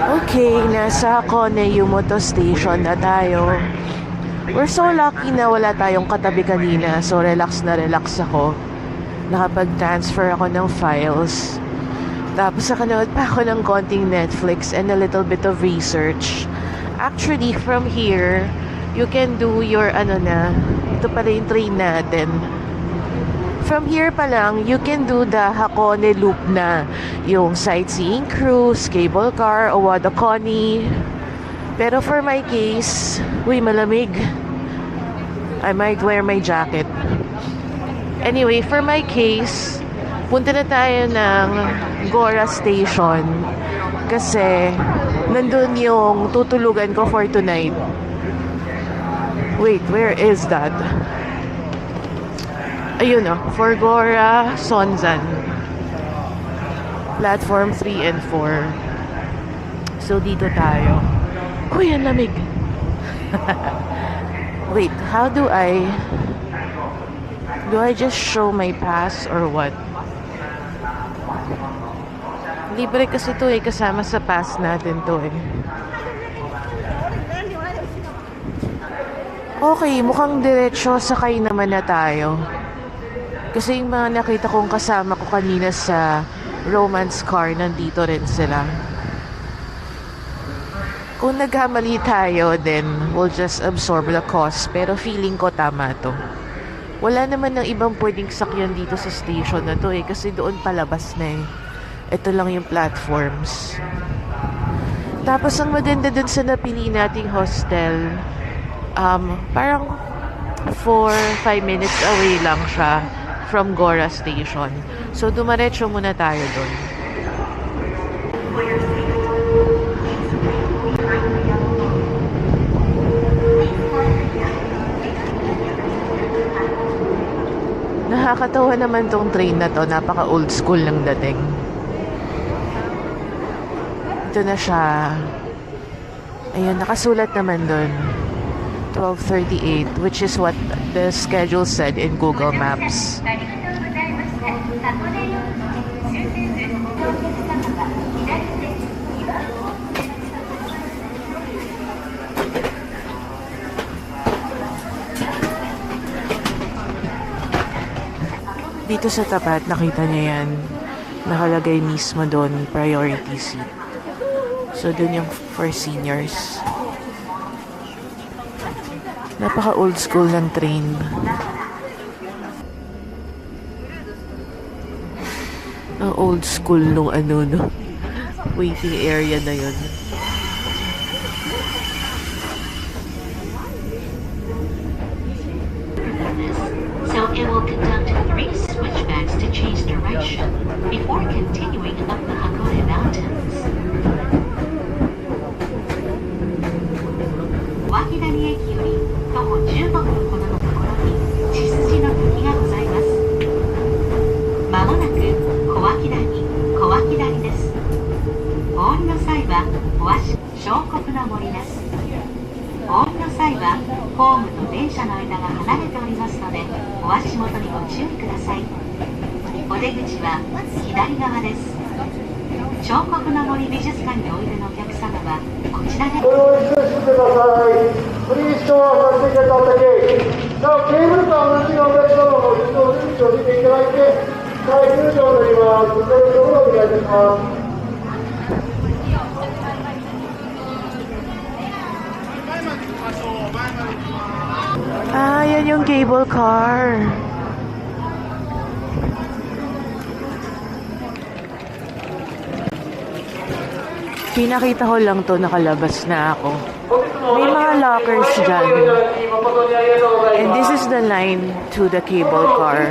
Okay, nasa Hakone Yumoto Station na tayo. We're so lucky na wala tayong katabi kanina. So relax na relax ako. Nakapag-transfer ako ng files. Tapos nakanood pa ako ng konting Netflix and a little bit of research. Actually, from here, you can do your ito pala yung train natin. From here pa lang, you can do the Hakone Loop na. Yung sightseeing cruise, cable car, Owada Koni. Pero for my case, malamig. I might wear my jacket. Anyway, for my case, punta na tayo ng Gora Station. Kasi, nandun yung tutulugan ko for tonight. Wait, where is that? Ayun for Gora, Sonzan. Platform 3 and 4. So, dito tayo. Uy, ang lamig. Wait, how do I just show my pass or what? Libre kasi to kasama sa pass natin to Okay, mukhang diretsyo sakay naman na tayo. Kasi yung mga nakita kong kasama ko kanina sa romance car, nandito rin sila. Kung nagkamali tayo, then we'll just absorb the cost. Pero feeling ko tama to. Wala naman ng ibang pwedeng sakyan dito sa station na to kasi doon palabas na Ito lang yung platforms. Tapos ang maganda dun sa napili nating hostel, parang 4-5 minutes away lang siya from Gora Station. So, dumaretso muna tayo doon. Nakakatawa naman tong train na to. Napaka old school ng dating. Ito na siya. Ayun, nakasulat naman doon. 12:38, which is what the schedule said in Google Maps. Dito sa tapat, nakita niya yan. Nakalagay mismo doon, priority seat. So, doon yung for seniors. Napaka old school ng train. Ang old school nung waiting area na yun. So it will conduct 3 switchbacks to change direction before continuing up the Hakone Mountains. 小涌谷駅より徒歩15分ほどのところに千筋の滝がございます。まもなく小涌谷です。お降りの際はお足小国の森です。お降りの際はホームと電車の間が離れておりますのでお足元にご注意ください。お出口は左側です。彫刻の森美術館においでのお客様はこちらでご用意してください。フリーストアさせていただき、なおケーブルカーお持ちのお客様も一度出口を見ていただいて、回空場となります。ご協力をお願いいたします。Yan yung cable car. Pinakita ko lang to, nakalabas na ako. May mga lockers dyan. And this is the line to the cable car.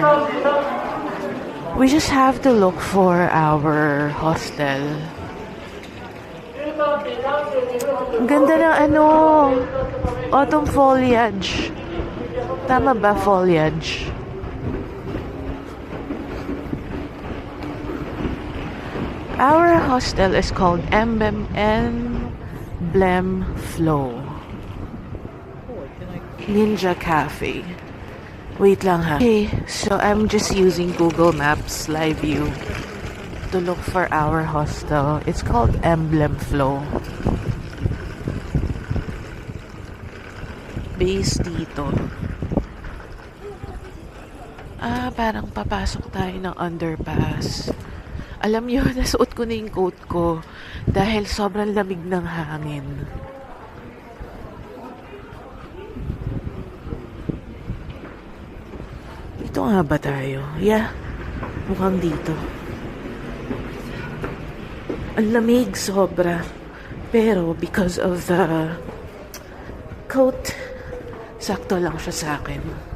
We just have to look for our hostel. Ang ganda ng autumn foliage. Tama ba foliage? Our hostel is called Emblem Flow Ninja Cafe. Wait lang ha. Okay, so I'm just using Google Maps live view. to look for our hostel. It's called Emblem Flow. Base dito. Parang papasok tayo ng underpass. Alam niyo, nasuot ko na yung coat ko dahil sobrang lamig ng hangin. Dito nga ba tayo? Yeah, mukhang dito. Ang lamig sobra. Pero because of the coat, sakto lang siya sa akin.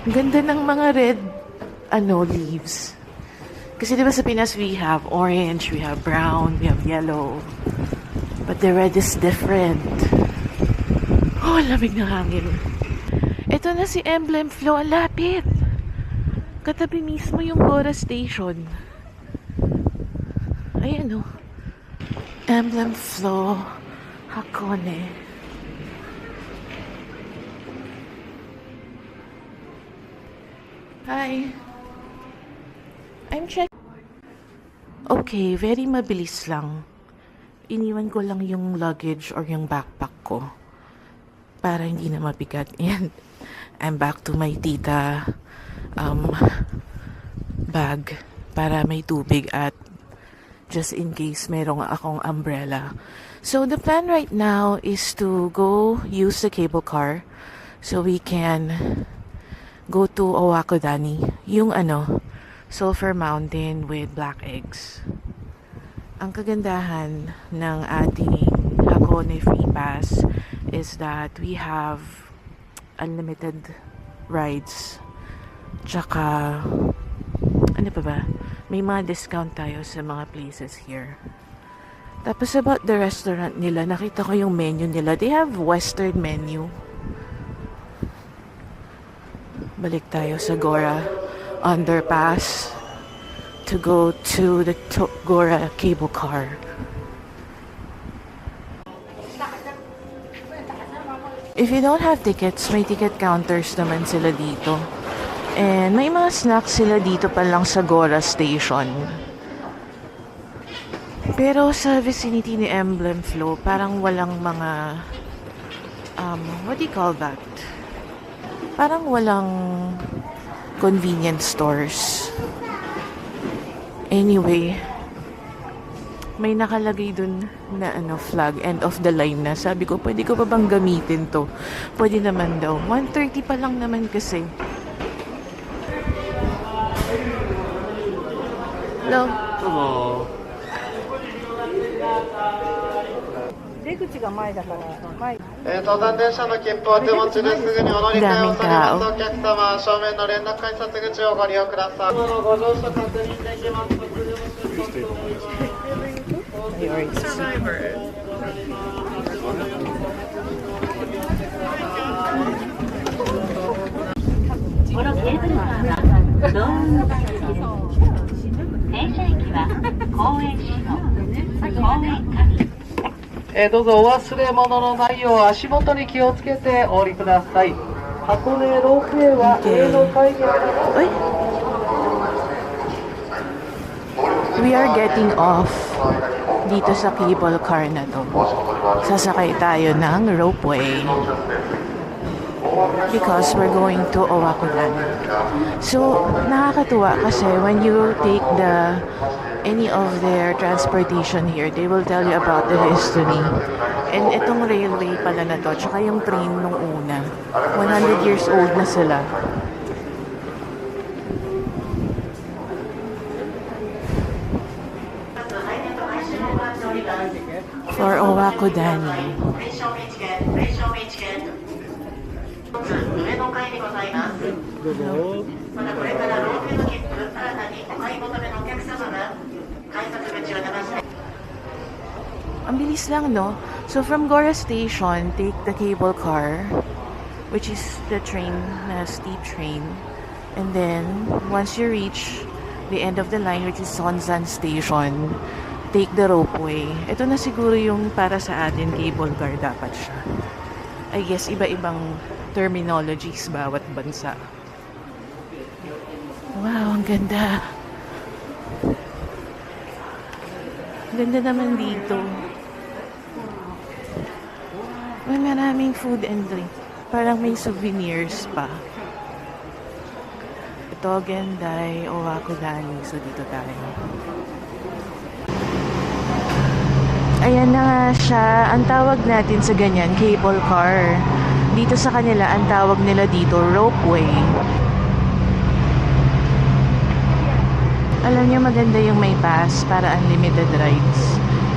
Ang ganda ng mga red leaves. Kasi diba sa Pinas we have orange, we have brown, we have yellow. But the red is different. Oh, lamig ng hangin. Ito na si Emblem Flow. Ang lapit. Katabi mismo yung Gora Station. Ayan o. Emblem Flow, Hakone. Hi. I'm check. Okay, very mabilis lang. Iniwan ko lang yung luggage or yung backpack ko para hindi na mabigat. And I'm back to my tita bag para may tubig at just in case merong akong umbrella. So the plan right now is to go use the cable car so we can go to Owakodani, yung Sulphur Mountain with black eggs. Ang kagandahan ng ating Hakone Free Pass is that we have unlimited rides. Tsaka, ano pa ba? May mga discount tayo sa mga places here. Tapos about the restaurant nila, nakita ko yung menu nila. They have Western menu. Balik tayo sa Gora Underpass to go to the Gora cable car. If you don't have tickets, may ticket counters naman sila dito. And may mga snacks sila dito pa lang sa Gora Station. Pero sa vicinity ni Emblem Flow, parang walang mga what do you call that? Parang walang convenience stores. Anyway, may nakalagay dun na flag, end of the line na. Sabi ko, pwede ko pa bang gamitin to? Pwede naman daw. 1:30 pa lang naman kasi. Hello? Hello. 出口が前だから前。登山電車の切符お手持ちですぐにお乗り換えをされますお客様、正面の連絡改札口をご利用ください。ご乗車確認できます。このケーブルカーは同運の電車駅は公園市の公園上。どうぞお忘れ物のないよう足元に気をつけてお降りください。箱根ロープウェイは上の階にあります。We are getting off dito sa cable car na to. Sasakay tayo ng ropeway because we're going to Owakodani. So, nakakatuwa kasi when you take any of their transportation here, they will tell you about the history. And itong railway pala na to, tsaka yung train nung una. 100 years old na sila. For Owakodani. 上の階でございます。またこれからロープウェイの切符、新たにお買い求めのお客様が改札口を流して。Ang bilis lang, no? So, from Gora Station, take the cable car, which is the train, na steep train. And then, once you reach the end of the line, which is Sonzan Station, take the ropeway. Ito na siguro yung para sa atin, cable car dapat siya. I guess, iba-ibang terminologies bawat bansa. Wow, ang ganda. Ang ganda naman dito. May maraming food and drink. Parang may souvenirs pa. Ito, Gendai, Owakudani. So, dito tayo. Ayan na nga siya. Ang tawag natin sa ganyan, cable car. Dito sa kanila, ang tawag nila dito, ropeway. Alam niyo, maganda yung may pass para unlimited rides.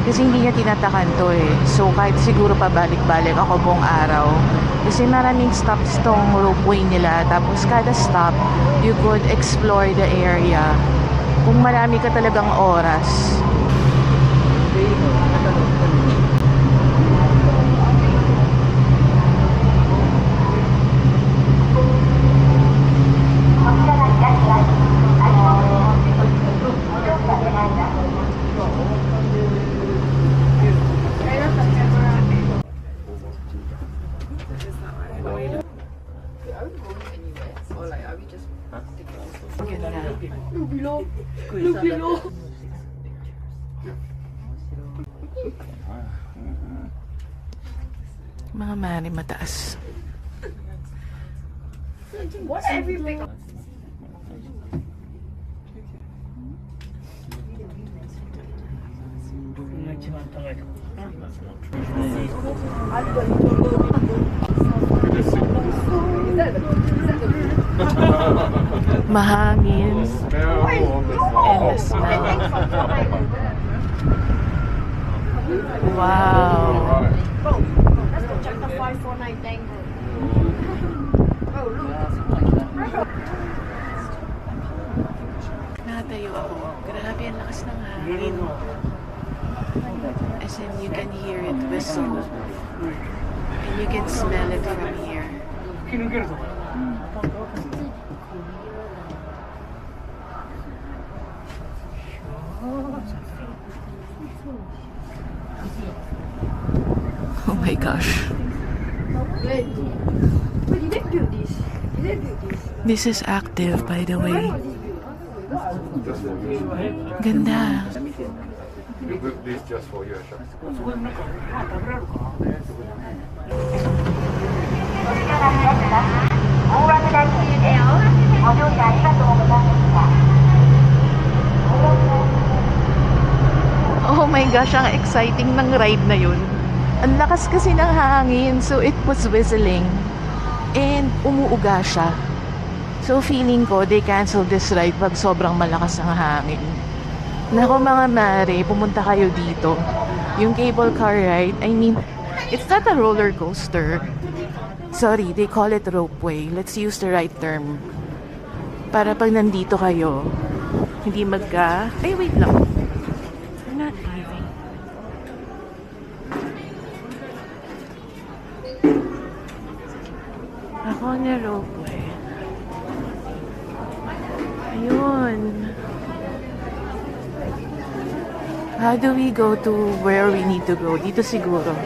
Kasi hindi niya tinatakan to eh. So, kahit siguro pabalik-balik ako buong araw. Kasi maraming stops tong ropeway nila. Tapos, kada stop, you could explore the area. Kung marami ka talagang oras. Mga mani mataas. Mahangin. And the smell. Wow. Check the 549 Tango. Nakatayo ako. Grabe, ang lakas ng hangin. As in, you can hear it whistle. And you can smell it from here. Oh my gosh. But you didn't build this. You didn't build this. This is active, by the way. Ganda. You booked this just for your shop. ご乗車ありがとうございました。 Oh my gosh, ang exciting ng ride na yun. Ang lakas kasi ng hangin, so it was whistling. And umuuga siya. So feeling ko, they canceled this ride pag sobrang malakas ang hangin. Nako mga mare, pumunta kayo dito. Yung cable car ride, I mean, it's not a roller coaster. Sorry, they call it ropeway. Let's use the right term. Para pag nandito kayo, hindi Ay, wait lang. We're not leaving. Ako na ropeway. Ayun. How do we go to where we need to go? Dito siguro.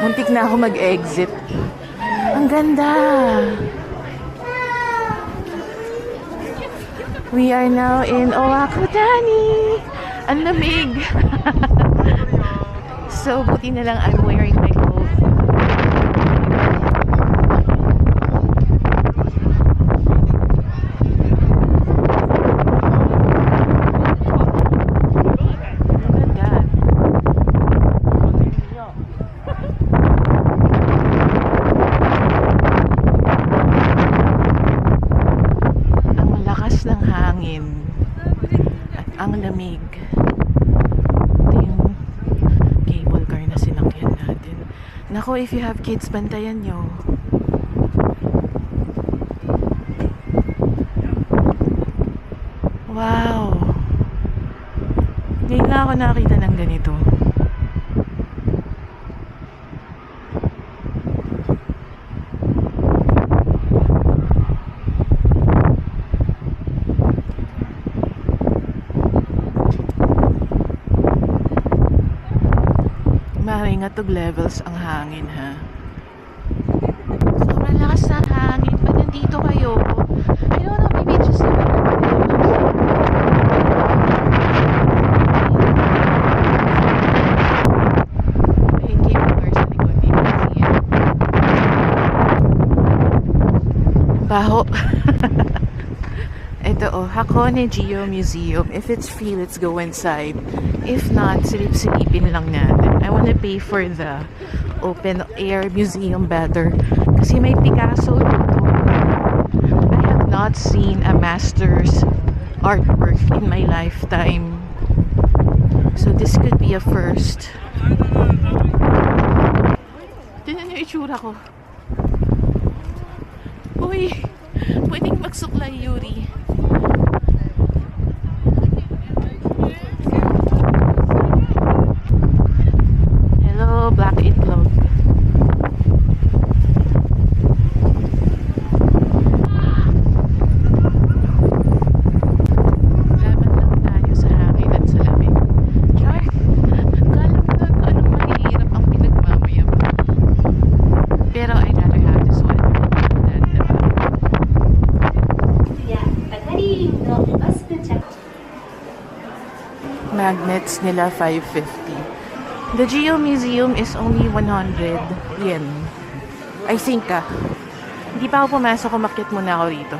Muntik na ako mag-exit. Ang ganda! We are now in Owakudani! Ang lamig! So, buti na lang I'm wearing my coat. Ang lamig. Ito yung cable car na sinakyan natin. Nako, if you have kids, bantayan nyo. Wow! Ngayon na ako nakakita ng ganito. Maringatog levels ang hangin, ha? Sobrang lakas ng hangin. Ba't nandito kayo? I don't know, maybe it's just yung game car sa likod. Di ko see it. Baho. Ito Hakone Geo Museum. If it's free, let's go inside. If not, silip-silipin lang natin. I wanna pay for the open air museum better. Kasi may Picasso dito. I have not seen a master's artwork in my lifetime. So this could be a first. Tignan niyo itsura ko. Uy, pwedeng magsuklay, Yuri. Hello, Black Itlog. Laban lang tayo sa hangin at sa lamig. Char, kala mo doon kung anong mahihirap ang pinagmamayabang. Pero I'd rather have this one than the magnets nila 550. The Geo Museum is only 100 yen. I think Hindi pa ako pumasok, umakyat muna ako rito.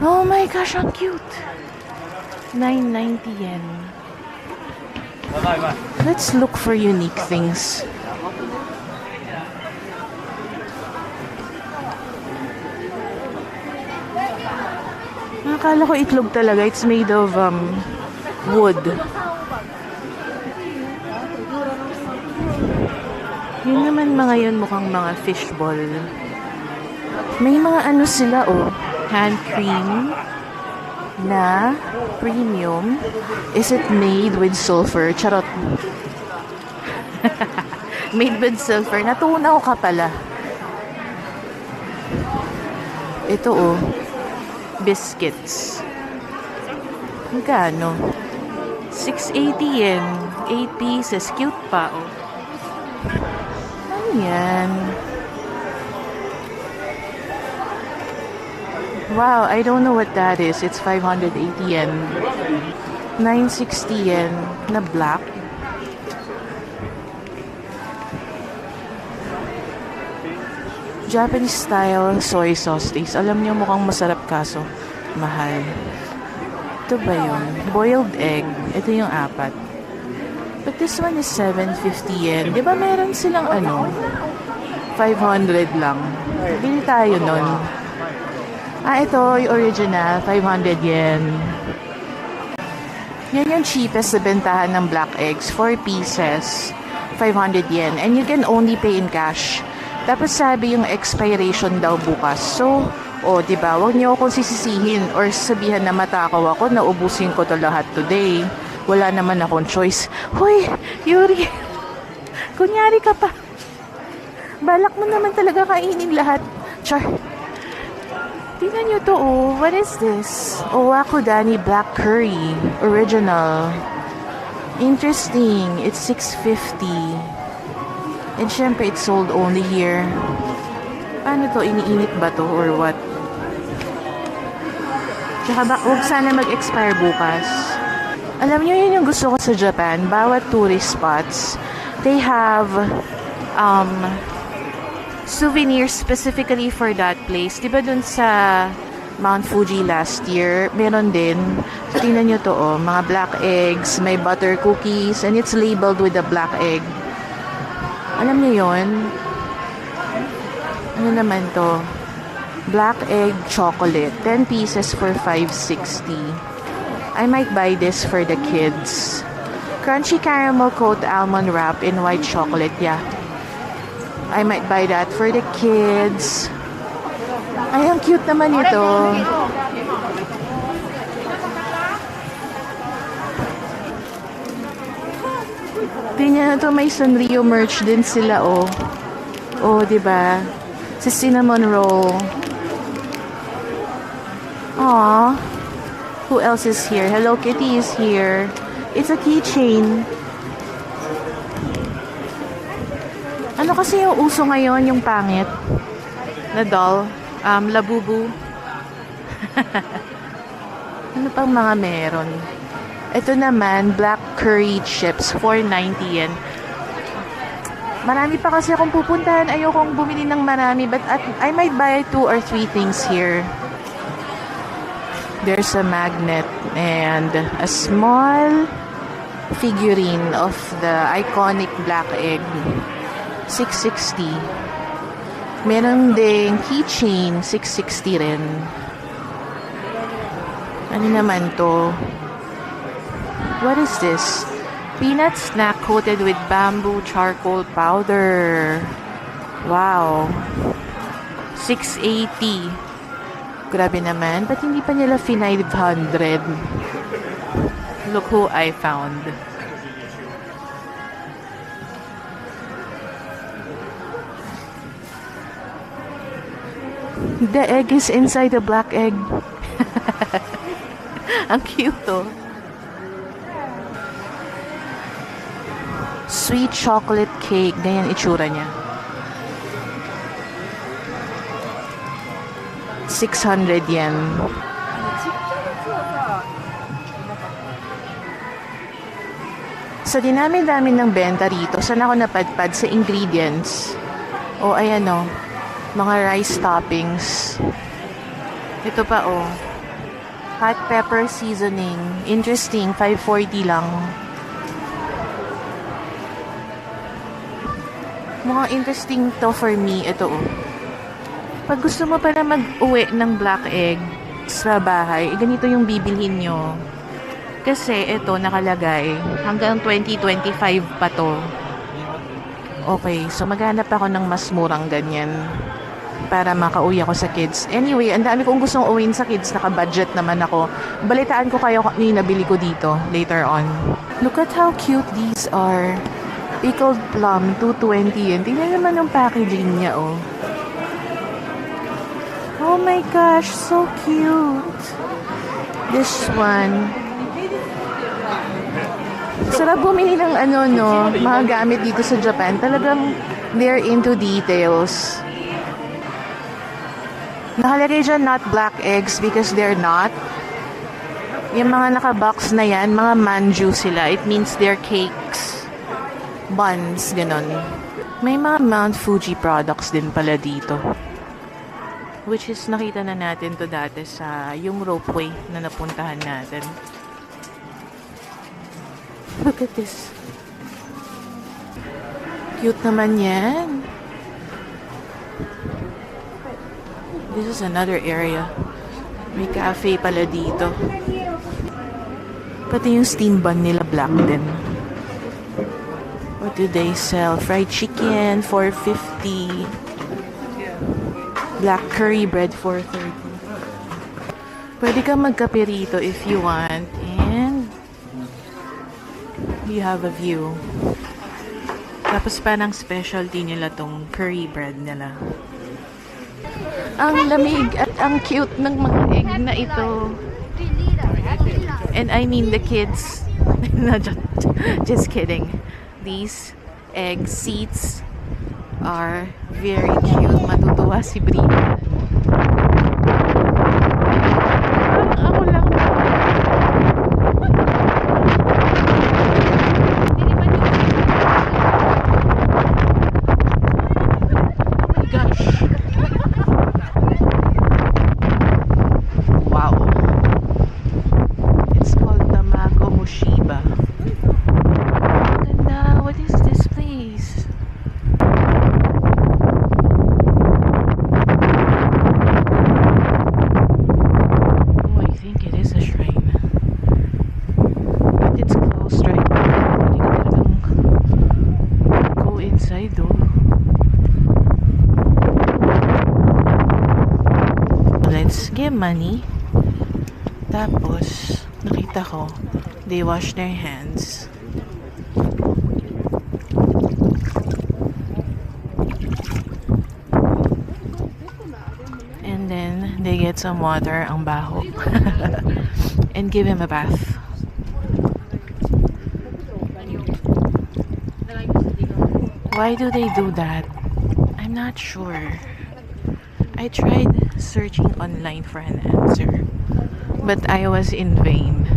Oh my gosh, ang cute! 990 yen. Let's look for unique things. Akala ko itlog talaga. It's made of wood. Yun naman mga yun, mukhang mga fishball. May mga ano sila hand cream na premium. Is it made with sulfur? Charot. Made with sulfur. Natunaw ka pala. Ito biscuits. Magkano? 680 yen. 8 pieces. Cute pa, Ano yan? Wow, I don't know what that is. It's 580 yen. 960 yen na black. Japanese style soy sauce taste. Alam niyo mukhang masarap kaso mahal. Ito ba yun? Boiled egg. Ito yung 4. But this one is 750 yen. Di ba meron silang 500 lang. Bili tayo nun. Ito yung original. 500 yen. Yan yung cheapest sa bentahan ng black eggs. 4 pieces. 500 yen. And you can only pay in cash. Tapos sabi yung expiration daw bukas. So, diba, wag niyo akong sisisihin or sabihan na matakaw ako na ubusin ko to lahat today. Wala naman akong choice. Hoy, Yuri, kunyari ka pa. Balak mo naman talaga kainin lahat. Char. Tingnan niyo to, What is this? Owakudani Black Curry. Original. Interesting. It's 650. And syempre, it's sold only here. Paano to? Iniinit ba to or what? Tsaka huwag sana mag-expire bukas. Alam niyo yun yung gusto ko sa Japan. Bawat tourist spots, they have souvenirs specifically for that place. Diba dun sa Mount Fuji last year, meron din. So, tingnan nyo to, mga black eggs, may butter cookies, and it's labeled with a black egg. Alam niyo yun? Ano naman to? Black egg chocolate. 10 pieces for 560. I might buy this for the kids. Crunchy caramel coat almond wrap in white chocolate. Yeah. I might buy that for the kids. Ay, ang cute naman ito. Tingnan na to, may Sanrio merch din sila, diba? Sa cinnamon roll. Aww. Who else is here? Hello Kitty is here. It's a keychain. Ano kasi yung uso ngayon, yung pangit na doll? Labubu. Ano pang mga meron? Ito naman, black curry chips, 4.90 yen. Marami pa kasi akong pupuntahan. Ayokong bumili ng marami, but I might buy 2 or 3 things here. There's a magnet and a small figurine of the iconic black egg. 660. Meron ding keychain, 660 rin. Ano naman to? What is this? Peanut snack coated with bamboo charcoal powder. Wow. 680. Grabe naman. Ba't hindi pa nila 500? Look who I found. The egg is inside the black egg. Ang cute to. Sweet chocolate cake. Ganyan itsura niya. 600 yen. Sa dinami-dami ng benta rito, saan ako napadpad sa ingredients? O ayan o, mga rice toppings. Ito pa o, hot pepper seasoning. Interesting, 540 lang. Mukhang interesting to for me. Ito o. Pag gusto mo pala mag-uwi ng black egg sa bahay, ganito yung bibilhin nyo. Kasi ito nakalagay, hanggang 2025 pa to. Okay, so maghanap ako ng mas murang ganyan para makauwi ako sa kids. Anyway, ang dami kong gustong uwiin sa kids, naka-budget naman ako. Balitaan ko kayo kung yung nabili ko dito later on. Look at how cute these are. Pickled plum, 220 yen. Tingnan naman yung packaging niya, oh. Oh my gosh, so cute. This one. Sarap bumili ng mga gamit dito sa Japan. Talagang they're into details. Nakalagay dyan not black eggs because they're not. Yung mga naka-box na yan, mga manju sila. It means they're cakes. Buns, ganon. May mga Mount Fuji products din pala dito. Which is nakita na natin to dati sa yung ropeway na napuntahan natin. Look at this. Cute naman yan. This is another area. May cafe pala dito. Pati yung steam bun nila black din. What do they sell? Fried chicken, 450. Black curry bread, 430. Pwede kang magkape rito if you want. And you have a view. Tapos parang specialty nila tong curry bread nila. Ang lamig at ang cute ng mga egg na ito. And I mean the kids. No, just kidding. These egg seats are very cute. Matutuwa si Brina. Parang ako lang. Oh my gosh. Wow. It's called Tamago Mushiba. Ganda. What is this place? Give money. Tapos, nakita ko, they wash their hands. And then, they get some water, ang baho. and give him a bath. Why do they do that? I'm not sure. I tried searching online for an answer, but I was in vain.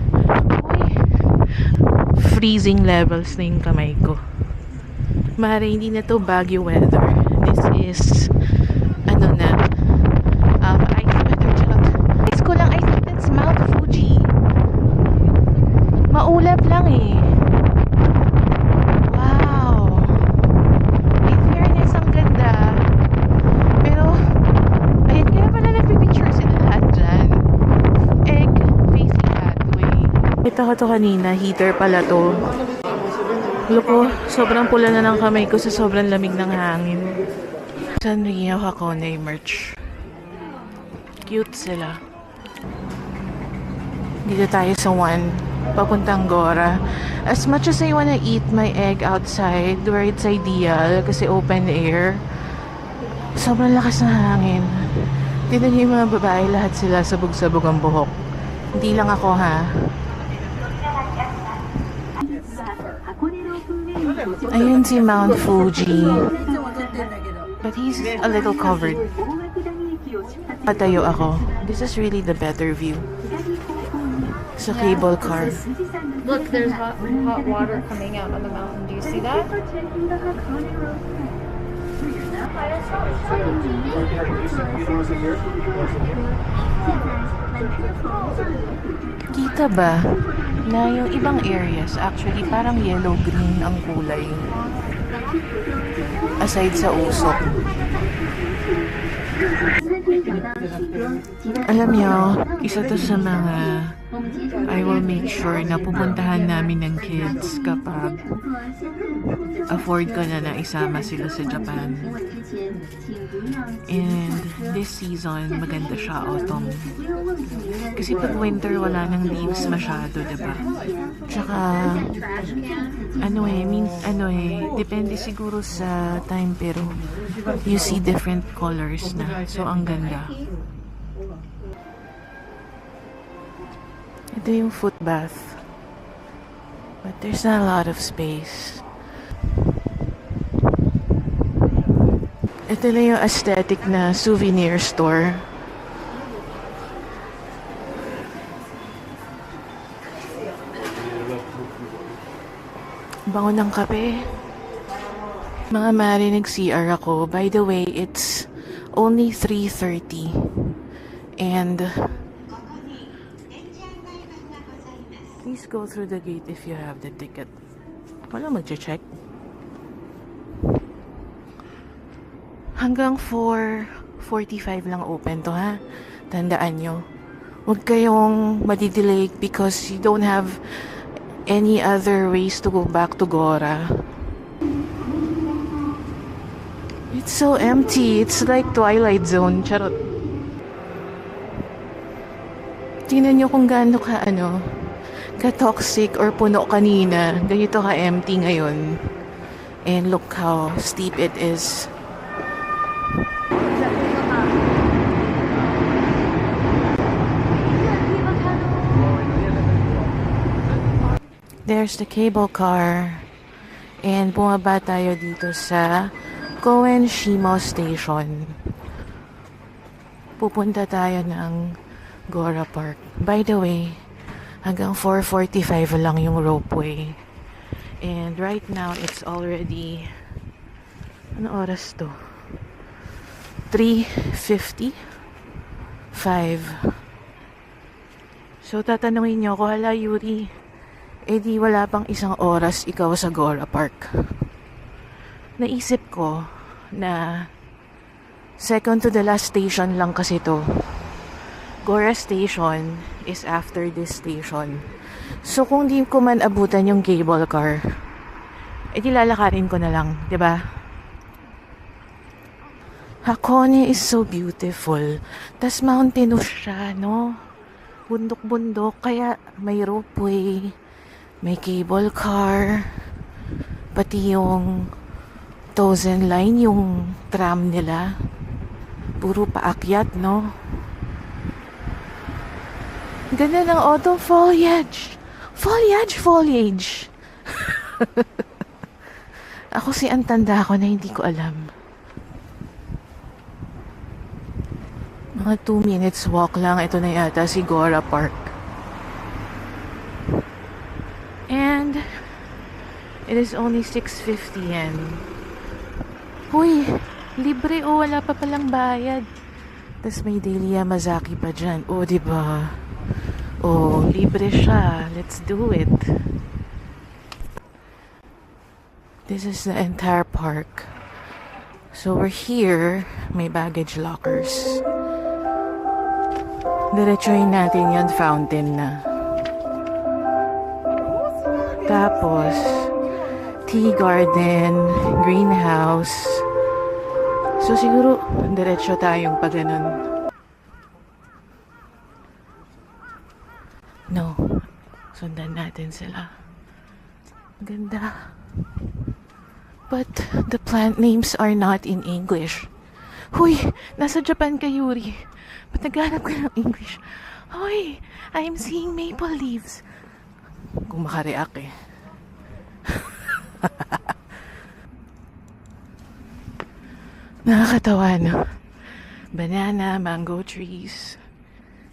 Uy, freezing levels na yung kamay ko. Mare, hindi na to Baguio weather. This is, ano na, ice weather. Charot. Ice ko lang, I think that's Mount Fuji. Maulap lang eh. Wow. In fairness, ang ganda. Pero, ayun, kaya pala nagpipicture sila lahat dyan. Egg facing that way. Kita ko to kanina, heater pala to. Loko, sobrang pula na ng kamay ko sa sobrang lamig ng hangin. Sanrio Hakone merch. Cute sila. Dito tayo sa one, papuntang Gora. As much as I wanna eat my egg outside where it's ideal kasi open air, sobrang lakas ng hangin. Tignan niyo yung mga babae, lahat sila sabog-sabog ang buhok. Hindi lang ako ha. Ayun si Mount Fuji. But he's a little covered. Patayo ako. This is really the better view. Sa cable car. Look, there's hot water coming out on the mountain. Do you see that? Kita ba na yung ibang areas actually parang yellow-green ang kulay aside sa usok. Alam nyo, isa to sa mga I will make sure na pupuntahan namin ng kids kapag afford ko na isama sila sa Japan. And this season, maganda siya, autumn. Kasi pag winter, wala nang leaves masyado, diba? Tsaka, depende siguro sa time, pero you see different colors na. So, ang ganda. Ito yung foot bath. But there's not a lot of space. Ito na yung aesthetic na souvenir store. Bango ng kape. Mga mare, nag-CR ako. By the way, it's only 3:30. And please go through the gate if you have the ticket. Wala mag-check. Hanggang 4:45 lang open to, ha? Tandaan nyo. Huwag kayong madidelay because you don't have any other ways to go back to Gora. It's so empty. It's like Twilight Zone. Charot. Tingnan nyo kung gaano ka-toxic or puno kanina. Ganito ka-empty ngayon. And look how steep it is. There's the cable car. And bumaba tayo dito sa Koen Shimo Station. Pupunta tayo ng Gora Park. By the way, hanggang 4:45 lang yung ropeway. And right now, it's already... Ano oras to? 3:55. So, tatanungin nyo ako, hala Yuri, di wala pang isang oras ikaw sa Gora Park. Naisip ko na second to the last station lang kasi to. Gora Station is after this station. So, kung di ko man abutan yung cable car, di lalakarin ko na lang, di ba? Hakone is so beautiful. Tas mountainous siya, no? Bundok-bundok, kaya may ropeway, may cable car, pati yung Tozen Line, yung tram nila. Puro paakyat, no? Ganda ng autumn foliage. Foliage. Ako si ang tanda ko na hindi ko alam. Mga 2 minutes walk lang. Ito na yata si Gora Park. And it is only 6:50 yen. Huy, libre o wala pa palang bayad. Tapos may daily Yamazaki pa dyan. O, diba? O, libre siya. Let's do it. This is the entire park. So, we're here. May baggage lockers. Diretsuhin natin yung fountain na. Tapos, tea garden, greenhouse. So, siguro, diretso tayong pag ganun. No. Sundan natin sila. Ganda. But, the plant names are not in English. Huy! Nasa Japan ka, Yuri. Ba't naghanap ka ng English? Hoy! I'm seeing maple leaves. Kung makareact eh. Nakakatawa, no? Banana, mango trees.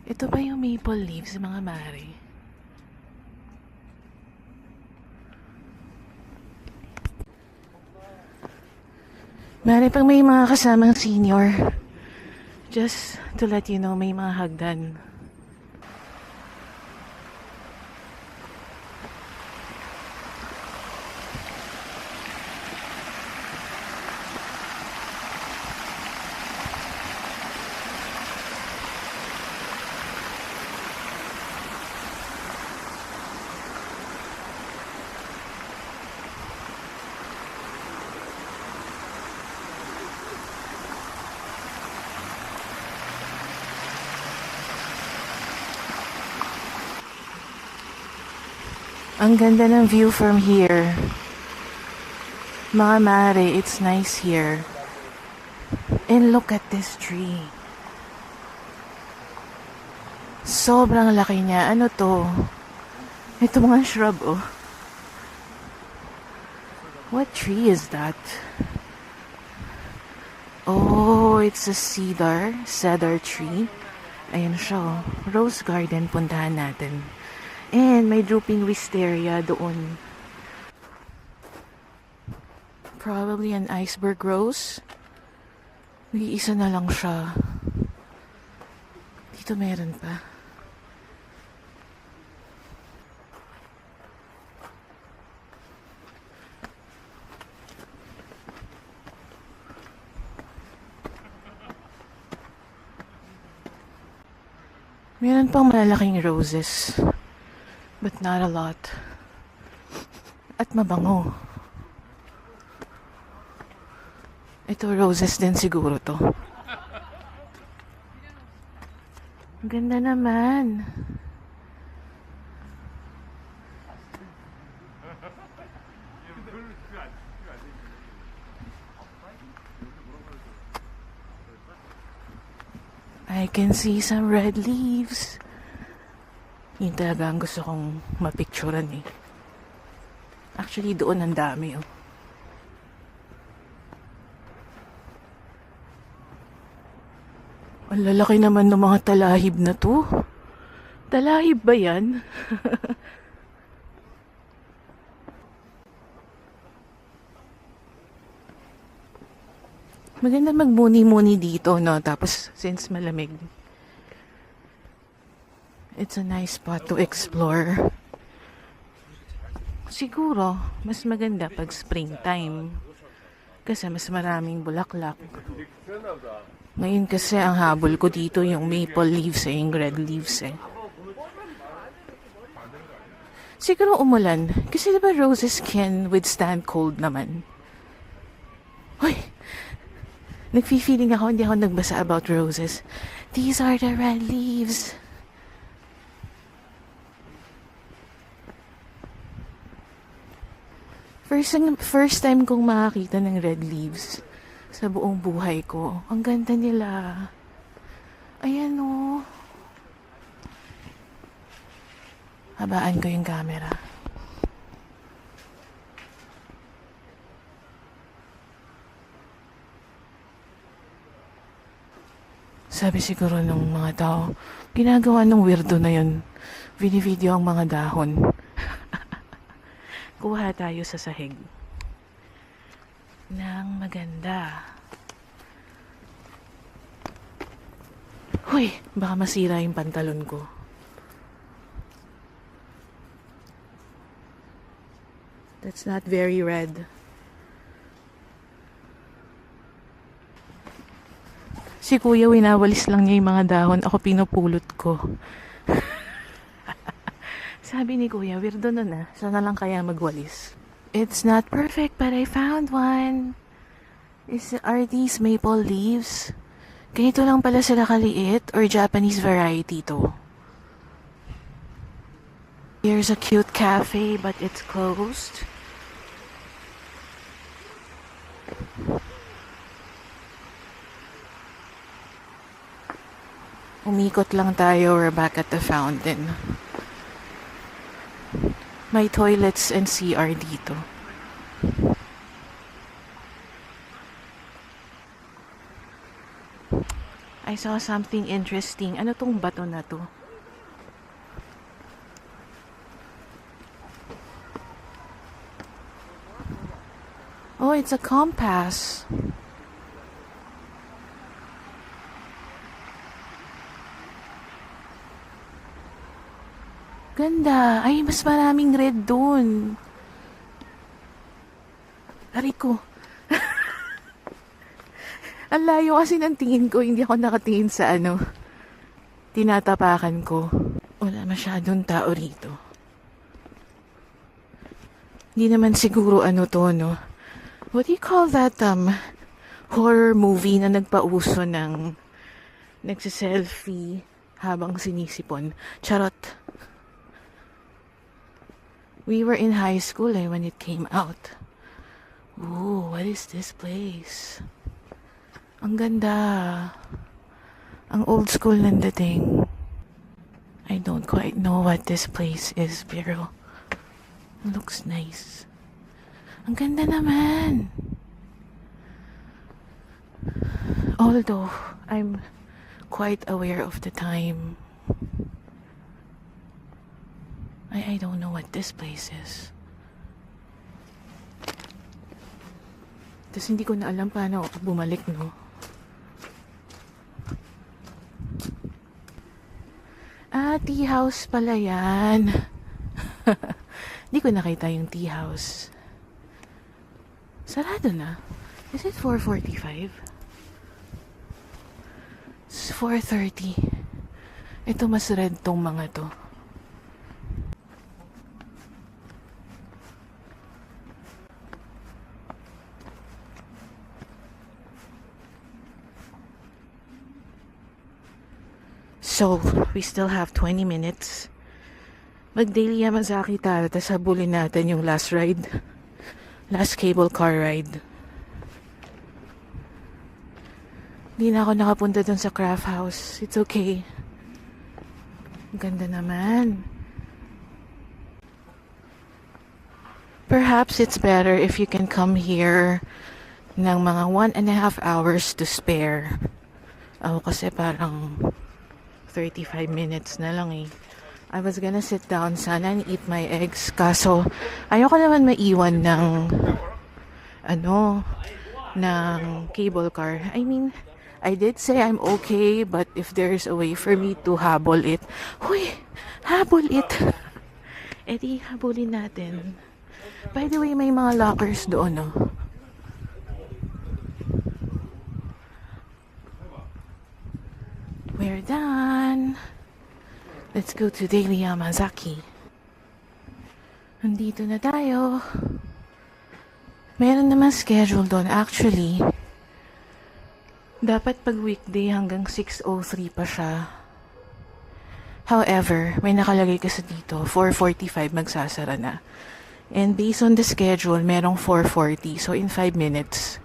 Ito ba yung maple leaves, mga mare? Mare, pang may mga kasamang senior. Just to let you know, may mga hagdan. Ang ganda ng view from here. Mga mare, it's nice here. And look at this tree. Sobrang laki niya. Ano to? Ito mga shrub, oh. What tree is that? Oh, it's a cedar tree. Ayan siya, oh. Rose garden, puntahan natin. And may drooping wisteria doon. Probably an iceberg rose. Nag-iisa na lang siya. Dito meron pa. Meron pang malalaking roses. But not a lot. At mabango. Ito, roses din siguro to. Ang ganda naman. I can see some red leaves. Yun talaga ang gusto kong mapicturean eh. Actually, doon ang dami oh. Ang lalaki naman ng mga talahib na to. Talahib ba yan? Maganda magmuni-muni dito, no? Tapos, since malamig, it's a nice spot to explore. Siguro, mas maganda pag springtime. Kasi mas maraming bulaklak. Ngayon kasi ang habol ko dito yung maple leaves eh, yung red leaves eh. Siguro umulan. Kasi diba roses can withstand cold naman? Hoy! Nagfi-feeling ako, hindi ako nagbasa about roses. These are the red leaves. First time kong makakita ng red leaves sa buong buhay ko. Ang ganda nila. Ayan o. Babaan ko yung camera. Sabi siguro ng mga tao, ginagawa ng weirdo na yun. Video ang mga dahon. Kuha tayo sa sahig. Nang maganda. Huy, baka masira yung pantalon ko. That's not very red. Si kuya, winawalis lang niya yung mga dahon. Ako pinupulot ko. Sabi ni kuya, weirdo nun ah. Sana lang kaya magwalis. It's not perfect, but I found one. Are these maple leaves? Ganito lang pala sila kaliit or Japanese variety to? Here's a cute cafe, but it's closed. Umikot lang tayo. We're back at the fountain. May toilets and CR dito. I saw something interesting. Ano tong bato na to? Oh, it's a compass. Ganda. Ay, mas maraming red dun. Aray ko. Ang layo kasi ng tingin ko. Hindi ako nakatingin sa tinatapakan ko. Wala masyadong tao rito. Hindi naman siguro to, no? What do you call that, horror movie na nagpauso ng nagsiselfie habang sinisipon? Charot. We were in high school when it came out. Ooh, what is this place? Ang ganda. Ang old school ng dating. I don't quite know what this place is, pero it looks nice. Ang ganda naman. Although, I'm quite aware of the time. I don't know what this place is. Tapos hindi ko na alam paano ako bumalik, no? Ah, tea house pala yan. Hindi ko nakita yung tea house. Sarado na. Is it 4:45? It's 4:30. Ito mas red tong mga to. So, we still have 20 minutes. Mag-daily Yamazaki tayo, tapos habulin natin yung last ride. Last cable car ride. Hindi na ako nakapunta dun sa craft house. It's okay. Ganda naman. Perhaps it's better if you can come here ng mga 1.5 hours to spare. Ako kasi parang 35 minutes na lang eh. I was gonna sit down sana and eat my eggs. Kaso, ayoko naman maiwan ng ng cable car. I mean, I did say I'm okay, but if there's a way for me to habol it, huy, habol it. Eh di, habulin natin. By the way, may mga lockers doon, no? We're done. Let's go to Daily Yamazaki. Nandito na tayo. Meron naman schedule doon. Actually, dapat pag weekday hanggang 6:03 pa siya. However, may nakalagay kasi dito, 4:45 magsasara na. And based on the schedule, merong 4:40. So in 5 minutes,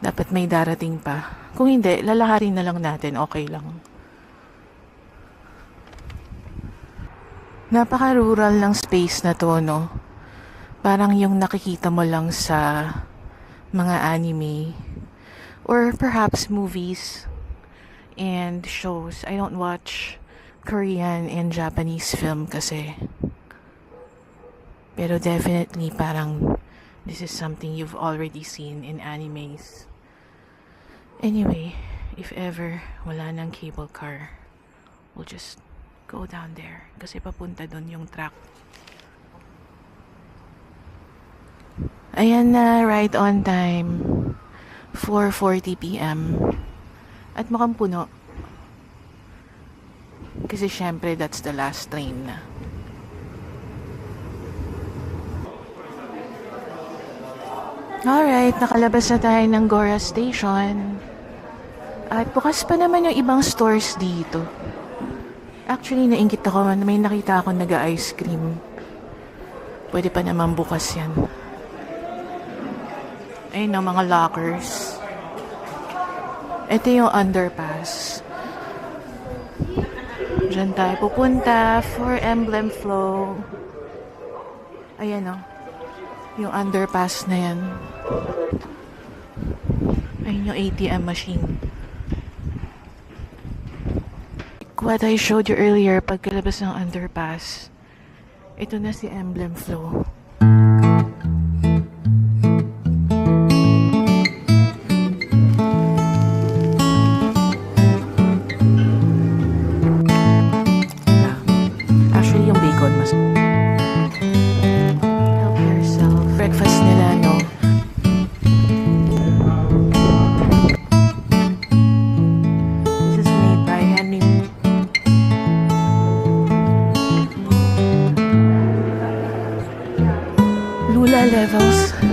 dapat may darating pa. Kung hindi, lalakarin na lang natin. Okay lang. Napaka-rural ng space na to, no? Parang yung nakikita mo lang sa mga anime or perhaps movies and shows. I don't watch Korean and Japanese film kasi. Pero definitely parang this is something you've already seen in animes. Anyway, if ever wala ng cable car, we'll just go down there kasi papunta doon yung track. Ayan na, right on time. 4:40 p.m. At mukhang puno. Kasi syempre, that's the last train na. Alright, nakalabas na tayo ng Gora Station. At bukas pa naman yung ibang stores dito. Actually, nainggit ako. May nakita ako nag-ice cream. Pwede pa naman bukas yan. Ayun ang mga lockers. Ito yung underpass. Diyan tayo pupunta for Emblem Flow. Ayan o. Yung underpass na yan. Ayun yung ATM machine. What I showed you earlier, pagkalabas ng underpass, ito na si Emblem Flow. Actually, yung bacon mas... Help yourself. Breakfast nila, no? This is made by Henry. Lula levels.